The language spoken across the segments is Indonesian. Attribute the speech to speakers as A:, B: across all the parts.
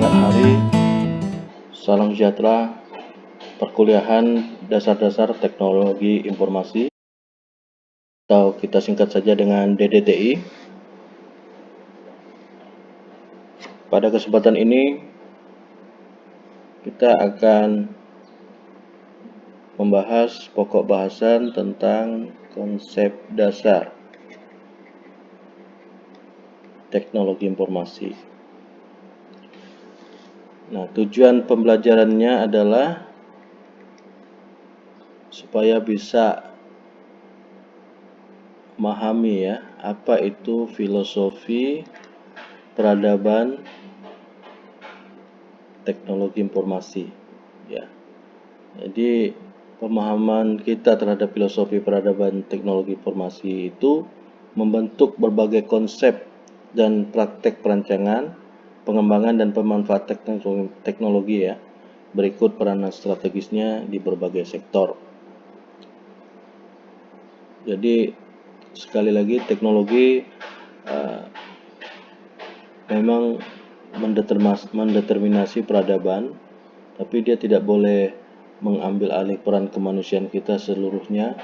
A: Selamat hari, salam sejahtera, perkuliahan dasar-dasar teknologi informasi, atau kita singkat saja dengan DDTI. Pada kesempatan ini, kita akan membahas pokok bahasan tentang konsep dasar teknologi informasi. Nah, tujuan pembelajarannya adalah supaya bisa memahami apa itu filosofi peradaban teknologi informasi. Jadi pemahaman kita terhadap filosofi peradaban teknologi informasi itu membentuk berbagai konsep dan praktek perancangan, pengembangan dan pemanfaatan teknologi Berikut peranan strategisnya di berbagai sektor. Jadi sekali lagi teknologi memang mendeterminasi peradaban, tapi dia tidak boleh mengambil alih peran kemanusiaan kita seluruhnya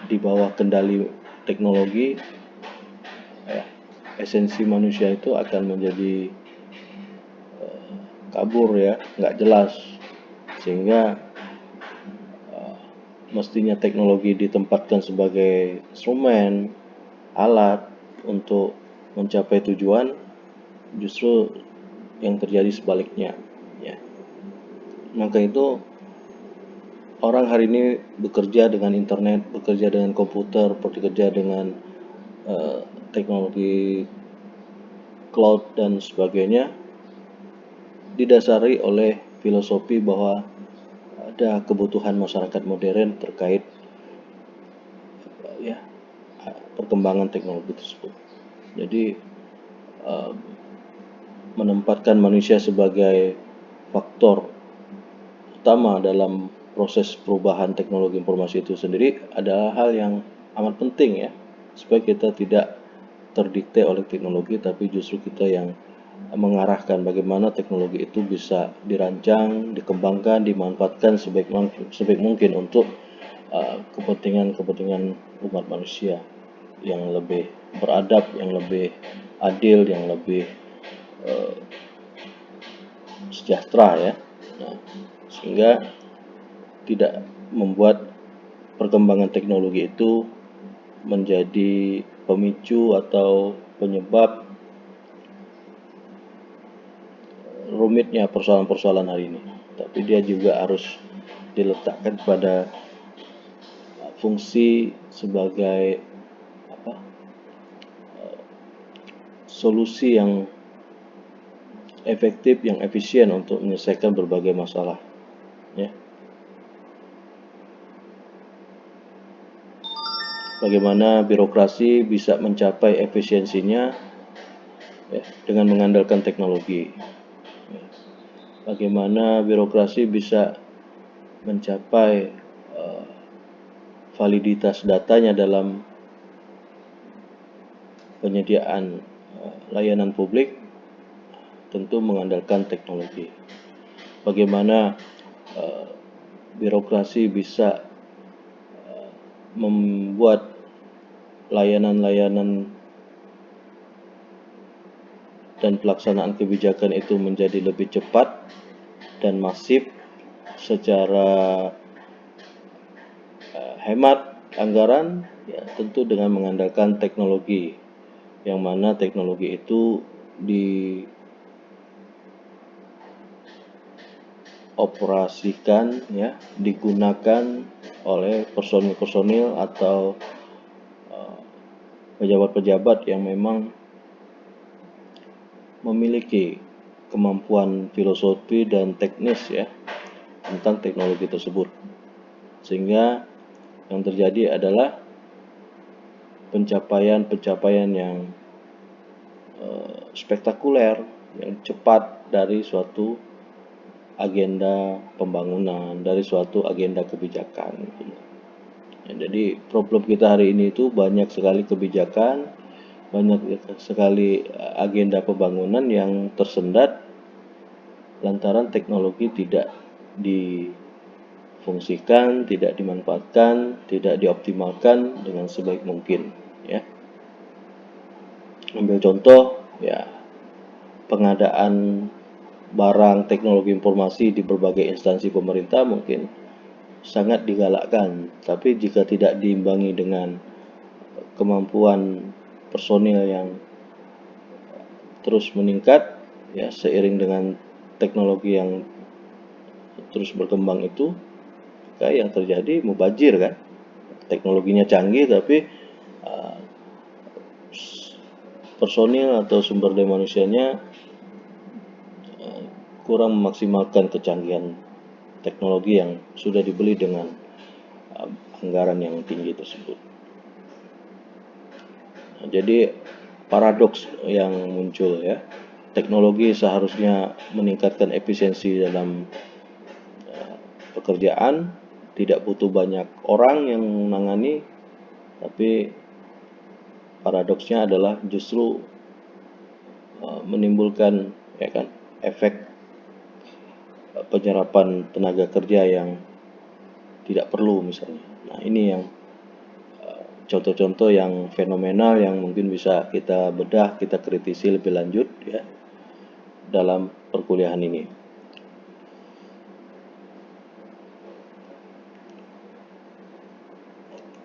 A: di bawah kendali teknologi. Esensi manusia itu akan menjadi kabur nggak jelas, sehingga mestinya teknologi ditempatkan sebagai instrumen, alat untuk mencapai tujuan, justru yang terjadi sebaliknya. Maka itu orang hari ini bekerja dengan internet, bekerja dengan komputer, bekerja dengan teknologi cloud dan sebagainya, didasari oleh filosofi bahwa ada kebutuhan masyarakat modern terkait perkembangan teknologi tersebut. Jadi menempatkan manusia sebagai faktor utama dalam proses perubahan teknologi informasi itu sendiri adalah hal yang amat penting supaya kita tidak terdikte oleh teknologi, tapi justru kita yang mengarahkan bagaimana teknologi itu bisa dirancang, dikembangkan, dimanfaatkan sebaik mungkin untuk kepentingan umat manusia yang lebih beradab, yang lebih adil, yang lebih sejahtera sehingga tidak membuat perkembangan teknologi itu menjadi pemicu atau penyebab rumitnya persoalan-persoalan hari ini, tapi dia juga harus diletakkan pada fungsi sebagai solusi yang efektif, yang efisien untuk menyelesaikan berbagai masalah. Bagaimana birokrasi bisa mencapai efisiensinya dengan mengandalkan teknologi. Bagaimana birokrasi bisa mencapai validitas datanya dalam penyediaan layanan publik, tentu mengandalkan teknologi. Bagaimana birokrasi bisa membuat layanan-layanan dan pelaksanaan kebijakan itu menjadi lebih cepat dan masif secara hemat anggaran, tentu dengan mengandalkan teknologi, yang mana teknologi itu dioperasikan digunakan oleh personil-personil atau pejabat-pejabat yang memang memiliki kemampuan filosofi dan teknis tentang teknologi tersebut, sehingga yang terjadi adalah pencapaian yang spektakuler, yang cepat dari suatu agenda pembangunan, dari suatu agenda kebijakan. Jadi problem kita hari ini itu banyak sekali kebijakan, banyak sekali agenda pembangunan yang tersendat lantaran teknologi tidak difungsikan, tidak dimanfaatkan, tidak dioptimalkan dengan sebaik mungkin, ya. Ambil contoh, ya, pengadaan barang teknologi informasi di berbagai instansi pemerintah mungkin sangat digalakkan, tapi jika tidak diimbangi dengan kemampuan personil yang terus meningkat, ya, seiring dengan teknologi yang terus berkembang itu, maka yang terjadi mubazir, kan. Teknologinya canggih tapi personil atau sumber daya manusianya kurang memaksimalkan kecanggihan teknologi yang sudah dibeli dengan anggaran yang tinggi tersebut. Nah, jadi paradoks yang muncul, ya. Teknologi seharusnya meningkatkan efisiensi dalam pekerjaan, tidak butuh banyak orang yang menangani, tapi paradoksnya adalah justru menimbulkan, ya kan, efek penyerapan tenaga kerja yang tidak perlu misalnya. Nah, ini yang contoh-contoh yang fenomenal yang mungkin bisa kita bedah, kita kritisi lebih lanjut, ya, dalam perkuliahan ini.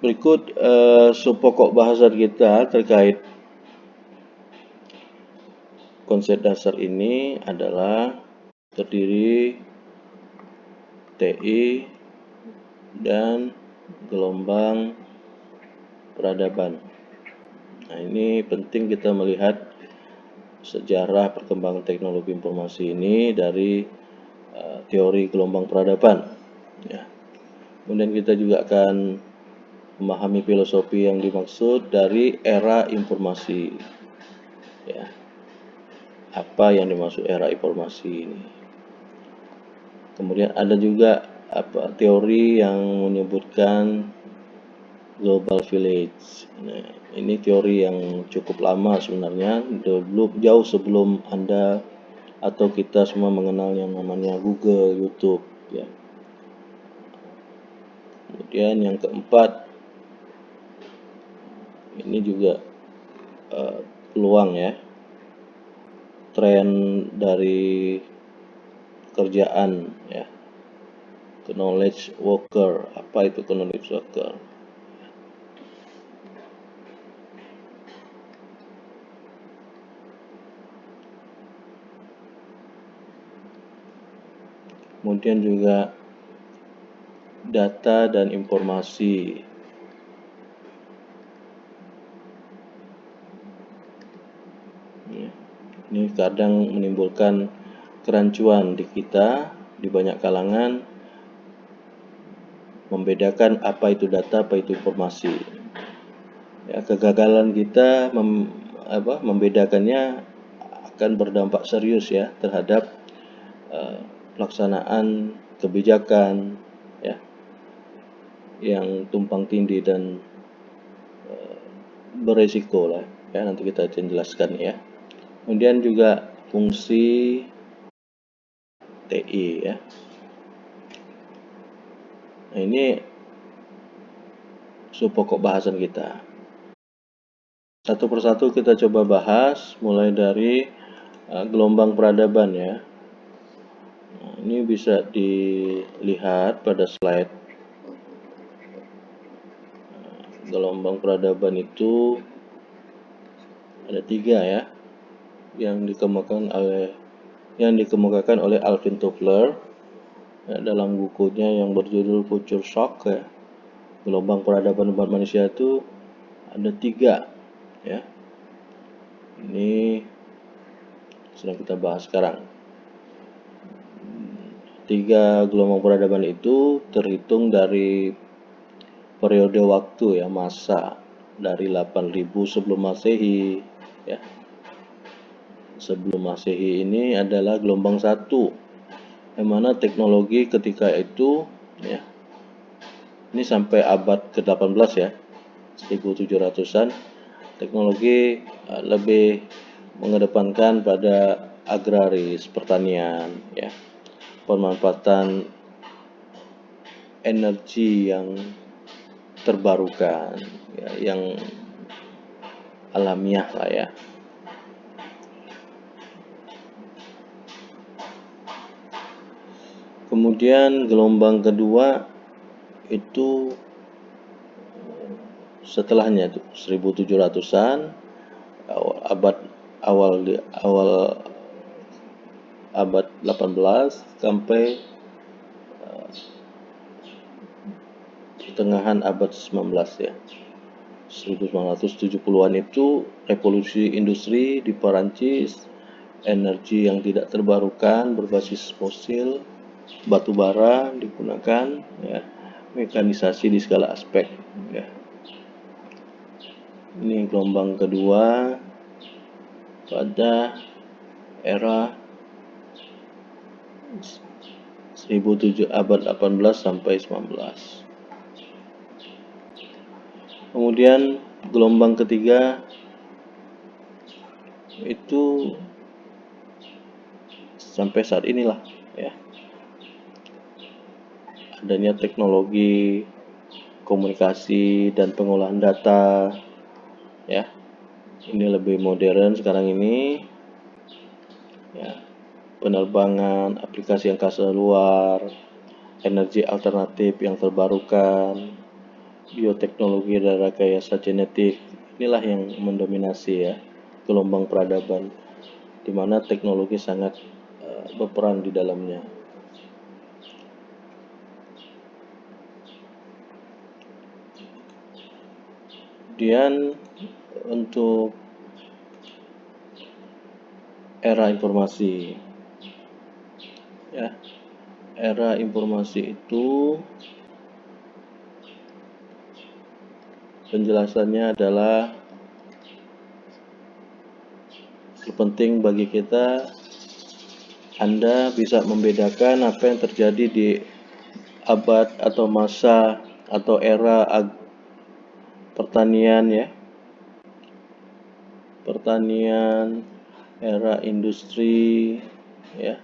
A: Berikut subpokok bahasan kita terkait konsep dasar ini adalah terdiri TI dan gelombang peradaban. Nah, ini penting kita melihat sejarah perkembangan teknologi informasi ini dari teori gelombang peradaban, ya. Kemudian kita juga akan memahami filosofi yang dimaksud dari era informasi, ya. Apa yang dimaksud era informasi ini? Kemudian ada juga teori yang menyebutkan global village. Nah, ini teori yang cukup lama sebenarnya, jauh sebelum Anda atau kita semua mengenal yang namanya Google, YouTube, ya. Kemudian yang keempat, ini juga peluang, ya, tren dari kerjaan, ya, knowledge worker. Apa itu knowledge worker? Kemudian juga data dan informasi. Ini kadang menimbulkan kerancuan di kita, di banyak kalangan, membedakan apa itu data, apa itu informasi. Ya, kegagalan kita membedakannya akan berdampak serius, ya, terhadap pelaksanaan kebijakan, ya, yang tumpang tindih dan beresiko lah, ya, nanti kita akan jelaskan, ya. Kemudian juga fungsi TI, ya. Nah, ini subpokok bahasan kita. Satu persatu kita coba bahas, mulai dari gelombang peradaban, ya. Nah, ini bisa dilihat pada slide. Gelombang peradaban itu ada 3, ya, yang dikemukakan oleh Alvin Toffler, ya, dalam bukunya yang berjudul Future Shock, ya. Gelombang peradaban umat manusia itu ada 3, ya. Ini sedang kita bahas sekarang. 3 gelombang peradaban itu terhitung dari periode waktu, ya, masa dari 8.000 sebelum Masehi, ya. Sebelum Masehi ini adalah gelombang 1, yang mana teknologi ketika itu, ya, ini sampai abad ke-18, ya, 1700-an, teknologi lebih mengedepankan pada agraris, pertanian, ya, pemanfaatan energi yang terbarukan, ya, yang alamiah lah ya. Kemudian gelombang kedua itu setelahnya tuh 1700-an, awal abad 18 sampai pertengahan abad 19 ya. 1970-an itu revolusi industri di Perancis, energi yang tidak terbarukan berbasis fosil, batu bara digunakan, ya, mekanisasi di segala aspek, ya. Ini gelombang kedua pada era abad 18 sampai 19. Kemudian gelombang ketiga itu sampai saat inilah, ya. Adanya teknologi komunikasi dan pengolahan data, ya. Ini lebih modern sekarang ini, ya. Penerbangan, aplikasi angkasa luar, energi alternatif yang terbarukan, bioteknologi dan rekayasa genetik, inilah yang mendominasi ya gelombang peradaban, di mana teknologi sangat berperan di dalamnya. Kemudian untuk era informasi, ya, era informasi itu penjelasannya adalah penting bagi kita. Anda bisa membedakan apa yang terjadi di abad atau masa atau era pertanian, ya, pertanian, era industri, ya,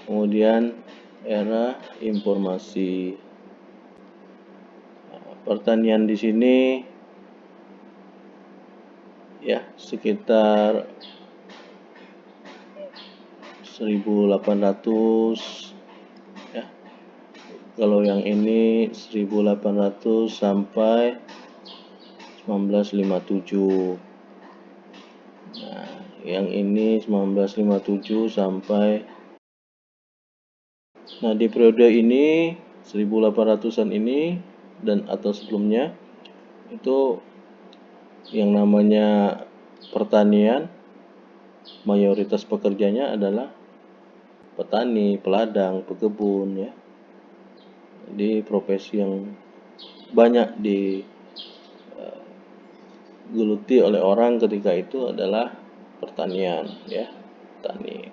A: kemudian era informasi. Pertanian di sini ya sekitar 1800, ya. Kalau yang ini 1800 sampai 1957. Nah, yang ini 1957 sampai, nah, di periode ini 1800-an ini dan atau sebelumnya itu yang namanya pertanian, mayoritas pekerjanya adalah petani, peladang, pekebun, ya. Jadi profesi yang banyak digeluti oleh orang ketika itu adalah pertanian, ya, petani.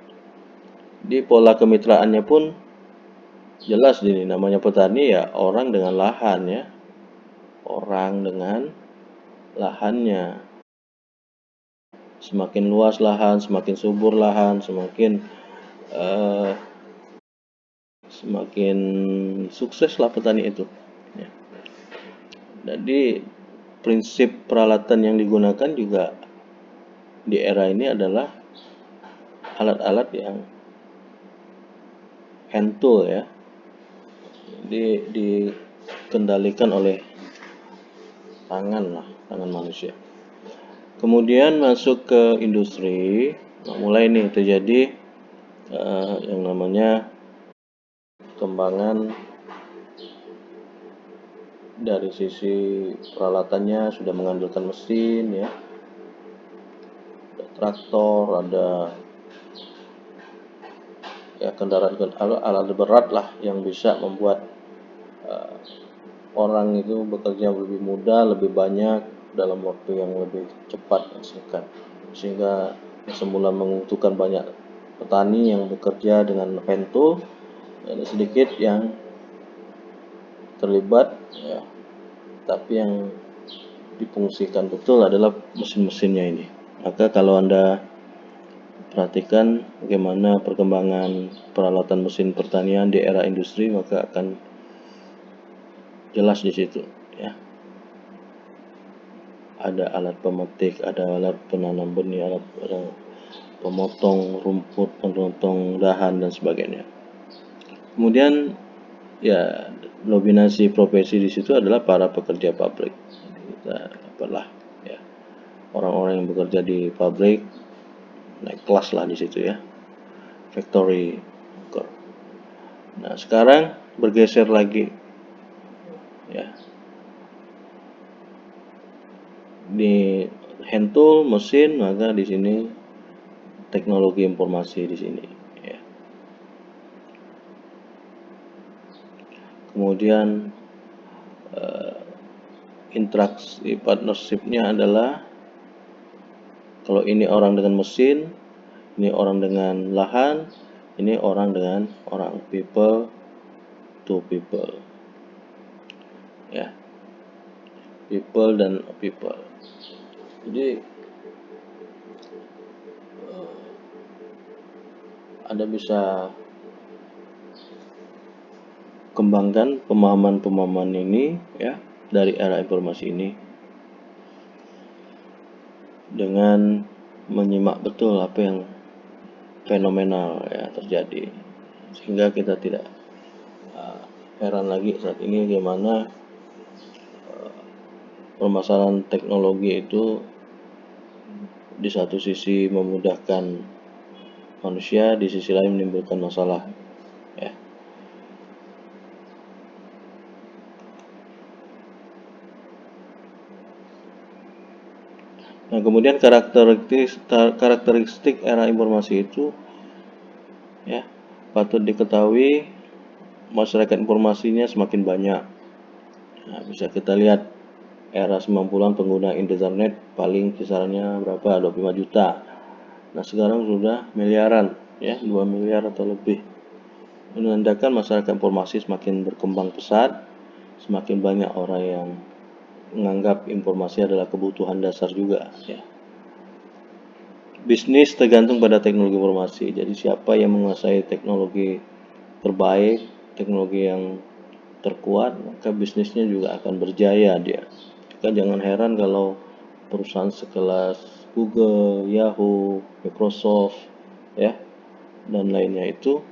A: Di pola kemitraannya pun jelas ini, namanya petani ya orang dengan lahan, ya, orang dengan lahannya. Semakin luas lahan, semakin subur lahan, semakin sukses lah petani itu, ya. Jadi prinsip peralatan yang digunakan juga di era ini adalah alat-alat yang hand tool, ya, dikendalikan oleh tangan manusia. Kemudian masuk ke industri, mulai nih terjadi yang namanya kembangan dari sisi peralatannya, sudah mengandalkan mesin, ya, ada traktor, ada ya kendaraan alat berat lah yang bisa membuat orang itu bekerja lebih mudah, lebih banyak dalam waktu yang lebih cepat dan singkat, sehingga semula menguntungkan banyak petani yang bekerja dengan hand tool, ada sedikit yang terlibat, ya, tapi yang difungsikan betul adalah mesin-mesinnya ini. Maka kalau Anda perhatikan bagaimana perkembangan peralatan mesin pertanian di era industri, maka akan jelas di situ ya. Ada alat pemetik, ada alat penanam benih, alat pemotong rumput, pemotong dahan dan sebagainya. Kemudian ya dominasi profesi di situ adalah para pekerja pabrik. Jadi kita apalah ya, orang-orang yang bekerja di pabrik naik kelas lah di situ ya, factory worker. Nah sekarang bergeser lagi ya, di hand tool mesin, maka di sini teknologi informasi di sini ya. Kemudian interaksi partnershipnya adalah kalau ini orang dengan mesin, ini orang dengan lahan, ini orang dengan orang, people to people ya, people dan people. Jadi Anda bisa kembangkan pemahaman-pemahaman ini ya dari era informasi ini dengan menyimak betul apa yang fenomenal ya terjadi, sehingga kita tidak heran lagi saat ini bagaimana permasalahan teknologi itu di satu sisi memudahkan manusia, di sisi lain menimbulkan masalah ya. Nah, kemudian karakteristik era informasi itu ya patut diketahui, masyarakat informasinya semakin banyak. Nah, bisa kita lihat era 90-an pengguna internet paling kisarannya berapa? 25 juta. Nah, sekarang sudah miliaran ya, 2 miliar atau lebih. Menandakan masyarakat informasi semakin berkembang pesat, semakin banyak orang yang menganggap informasi adalah kebutuhan dasar juga ya. Bisnis tergantung pada teknologi informasi. Jadi siapa yang menguasai teknologi terbaik, teknologi yang terkuat, maka bisnisnya juga akan berjaya dia. Maka jangan heran kalau perusahaan sekelas Google, Yahoo, Microsoft ya dan lainnya itu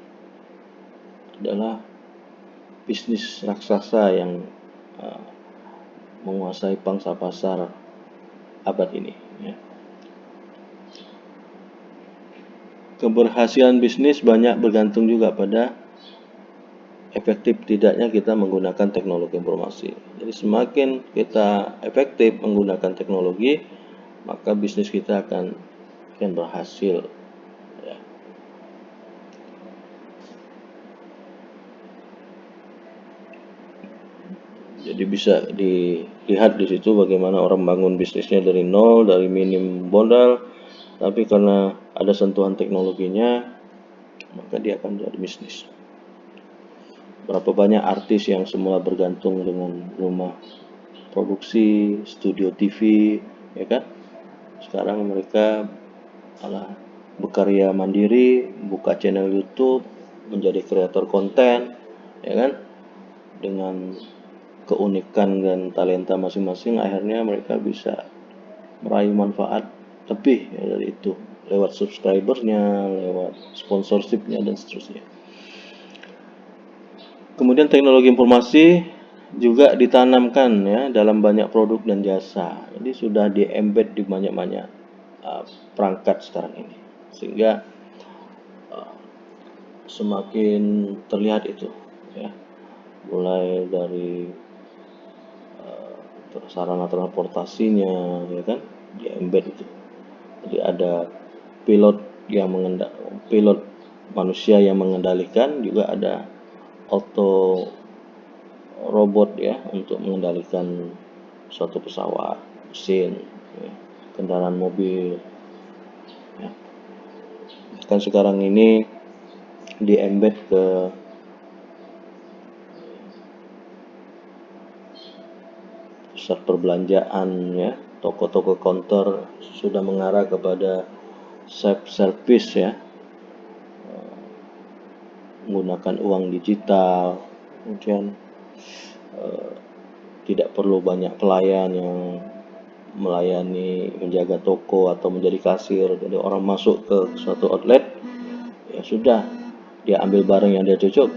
A: adalah bisnis raksasa yang menguasai pangsa pasar abad ini ya. Keberhasilan bisnis banyak bergantung juga pada efektif tidaknya kita menggunakan teknologi informasi. Jadi semakin kita efektif menggunakan teknologi, maka bisnis kita akan berhasil ya. Jadi bisa dilihat di situ bagaimana orang bangun bisnisnya dari nol, dari minim modal, tapi karena ada sentuhan teknologinya, maka dia akan jadi bisnis. Berapa banyak artis yang semula bergantung dengan rumah produksi, studio TV, ya kan? Sekarang mereka malah berkarya mandiri, buka channel YouTube, menjadi kreator konten, ya kan? Dengan keunikan dan talenta masing-masing, akhirnya mereka bisa meraih manfaat lebih ya dari itu, lewat subscribernya, lewat sponsorshipnya dan seterusnya. Kemudian teknologi informasi juga ditanamkan ya dalam banyak produk dan jasa. Jadi sudah di-embed di banyak-banyak perangkat sekarang ini, sehingga semakin terlihat itu ya, mulai dari sarana transportasinya ya kan, di-embed itu. Jadi ada pilot manusia yang mengendalikan, juga ada auto robot ya untuk mengendalikan suatu pesawat, mesin, ya, kendaraan mobil. Ya. Kan sekarang ini di-embed ke pusat perbelanjaan ya, toko-toko counter sudah mengarah kepada self service ya, menggunakan uang digital, kemudian tidak perlu banyak pelayan yang melayani, menjaga toko atau menjadi kasir. Jadi orang masuk ke suatu outlet, ya sudah, dia ambil barang yang dia cocok.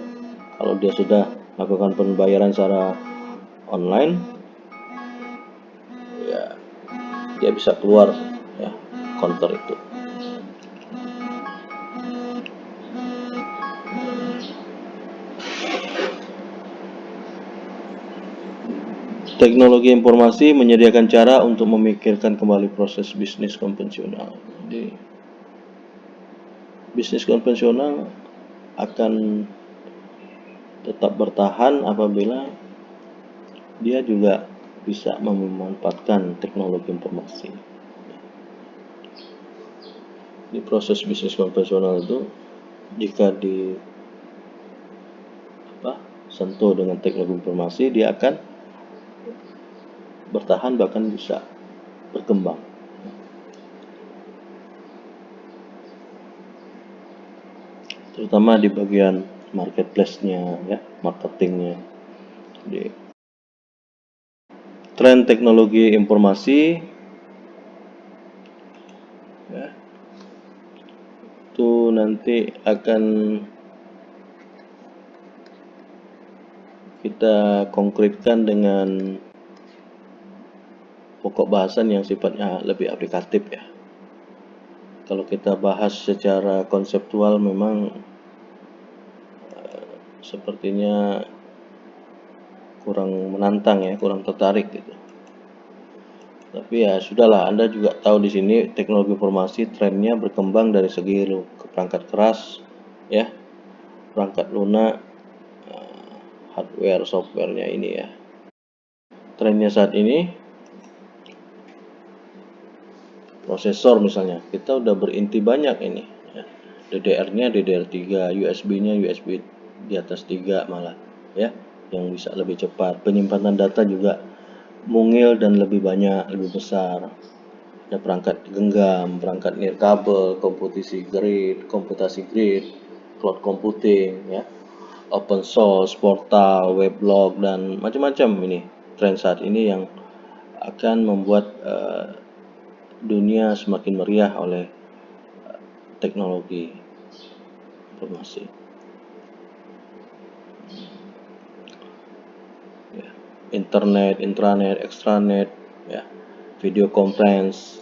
A: Kalau dia sudah melakukan pembayaran secara online, ya dia bisa keluar ya counter itu. Teknologi informasi menyediakan cara untuk memikirkan kembali proses bisnis konvensional. Jadi bisnis konvensional akan tetap bertahan apabila dia juga bisa memanfaatkan teknologi informasi. Di proses bisnis konvensional itu jika sentuh dengan teknologi informasi, dia akan bertahan bahkan bisa berkembang. Terutama di bagian marketplace-nya ya, marketingnya. Di tren teknologi informasi ya, itu nanti akan kita konkretkan dengan pokok bahasan yang sifatnya lebih aplikatif ya. Kalau kita bahas secara konseptual memang sepertinya kurang menantang ya, kurang tertarik gitu. Tapi ya sudahlah, Anda juga tahu di sini teknologi informasi trennya berkembang dari segi perangkat keras ya, perangkat lunak, hardware, softwarenya ini ya. Trennya saat ini prosesor misalnya, kita udah berinti banyak ini ya. DDR-nya DDR3, USB-nya USB di atas 3 malah ya, yang bisa lebih cepat. Penyimpanan data juga mungil dan lebih banyak, lebih besar. Ada perangkat genggam, perangkat nirkabel, komputasi grid, cloud computing ya, open source, portal, weblog, dan macam-macam ini tren saat ini yang akan membuat dunia semakin meriah oleh teknologi informasi. Ya. Internet, intranet, extranet, ya, video conference.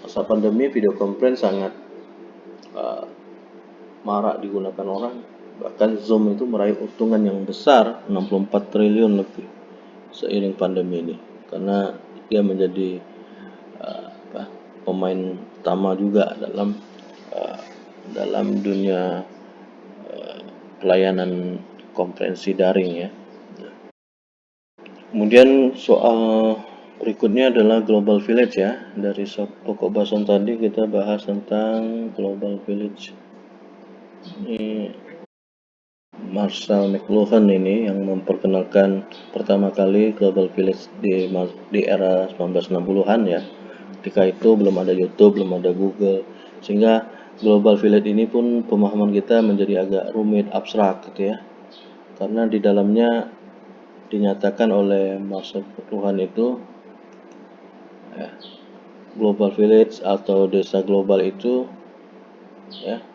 A: Masa pandemi video conference sangat marak digunakan orang. Bahkan Zoom itu meraih untungan yang besar, 64 triliun lebih seiring pandemi ini. Karena dia menjadi pemain utama juga dalam dunia pelayanan konferensi daring ya. Kemudian soal berikutnya adalah Global Village ya. Dari pokok bahasan tadi kita bahas tentang Global Village. Ini Marshall McLuhan ini yang memperkenalkan pertama kali Global Village di era 1960-an ya. Ketika itu belum ada YouTube, belum ada Google, sehingga Global Village ini pun pemahaman kita menjadi agak rumit, abstrak gitu ya. Karena di dalamnya dinyatakan oleh Marshall McLuhan itu ya, Global Village atau desa global itu ya,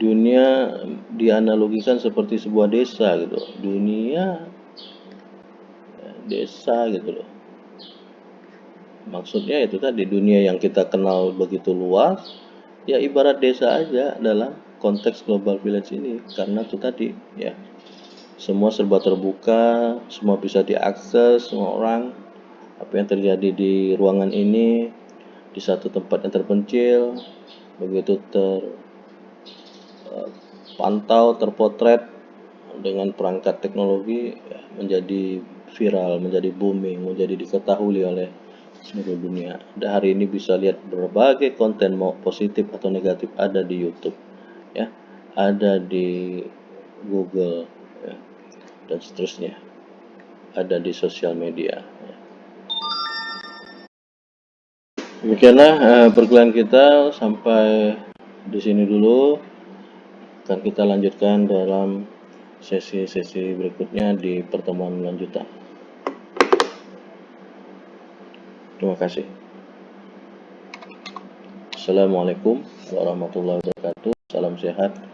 A: dunia dianalogikan seperti sebuah desa gitu. Dunia desa gitu loh. Maksudnya itu tadi, dunia yang kita kenal begitu luas, ya ibarat desa aja dalam konteks Global Village ini. Karena itu tadi ya, semua serba terbuka, semua bisa diakses semua orang. Apa yang terjadi di ruangan ini, di satu tempat yang terpencil, begitu terpantau, terpotret dengan perangkat teknologi ya, menjadi viral, menjadi booming, menjadi diketahui oleh seluruh dunia. Dan hari ini bisa lihat berbagai konten mau positif atau negatif ada di YouTube ya, ada di Google ya, dan seterusnya, ada di sosial media ya. Demikianlah perkuliahan kita sampai di sini dulu. Akan kita lanjutkan dalam sesi-sesi berikutnya di pertemuan lanjutan. Terima kasih. Assalamualaikum warahmatullahi wabarakatuh. Salam sehat.